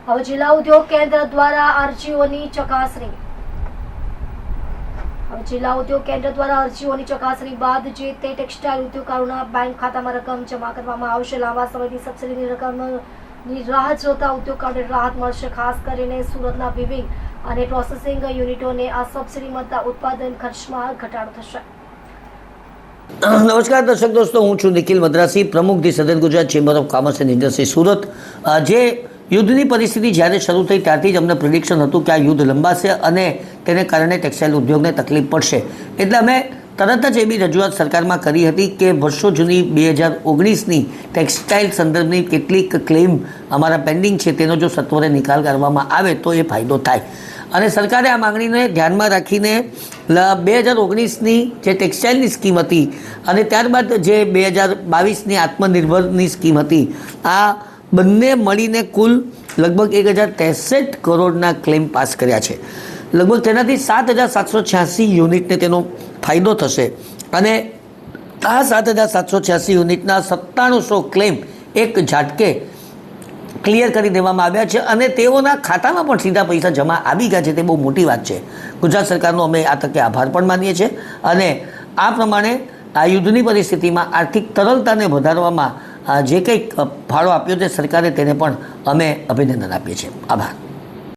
હવે જિલ્લા ઉદ્યોગ કેન્દ્ર દ્વારા અરજીઓની ચકાસણી બાદ જે તે ટેક્સટાઇલ ઉદ્યોગકારોના બેંક ખાતામાં રકમ જમા કરવામાં આવશે. લાંબા સમયથી સબસિડીની રકમની રાહ જોતા ઉદ્યોગકારોને રાહત મળશે. ખાસ કરીને સુરતના વિવિંગ અને પ્રોસેસિંગ યુનિટોને આ સબસિડી મળતા ઉત્પાદન ખર્ચમાં ઘટાડો થશે. નમસ્કાર દર્શક દોસ્તો, હું છું નિખિલ મદ્રાસી, પ્રમુખ ધી સદન Gujarat chamber of commerce and industry Surat. જે યુદ્ધની પરિસ્થિતિ જ્યારે શરૂ થઈ ત્યારથી જ અમને પ્રિડિક્શન હતું કે આ યુદ્ધ લંબાશે અને તેને કારણે ટેક્સટાઇલ ઉદ્યોગને તકલીફ પડશે. એટલે અમે તરત જ એવી રજૂઆત સરકારમાં કરી હતી કે વર્ષો જૂની 2019ની ટેક્સટાઇલ સંદર્ભની કેટલીક ક્લેમ અમારા પેન્ડિંગ છે તેનો જો સત્વરે નિકાલ કરવામાં આવે તો એ ફાયદો થાય. અને સરકારે આ માંગણીને ધ્યાનમાં રાખીને 2019ની જે ટેક્સટાઇલની સ્કીમ હતી અને ત્યારબાદ જે 2022ની આત્મનિર્ભરની સ્કીમ હતી, આ બંને મળીને કુલ લગભગ 1063 કરોડના ક્લેમ પાસ કર્યા છે. લગભગ તેનાથી 7786 યુનિટને તેનો ફાયદો થશે અને આ 7786 યુનિટના 9700 ક્લેમ એક ઝાટકે ક્લિયર કરી દેવામાં આવ્યા છે અને તેઓના ખાતામાં પણ સીધા પૈસા જમા આવી ગયા છે. તે બહુ મોટી વાત છે. ગુજરાત સરકારનો અમે આ તકે આભાર પણ માનીએ છીએ અને આ પ્રમાણે આ યુદ્ધની પરિસ્થિતિમાં આર્થિક તરલતાને વધારવામાં જે કંઈક ફાળો આપ્યો છે સરકારે, તેને પણ અમે અભિનંદન આપીએ છીએ. આભાર.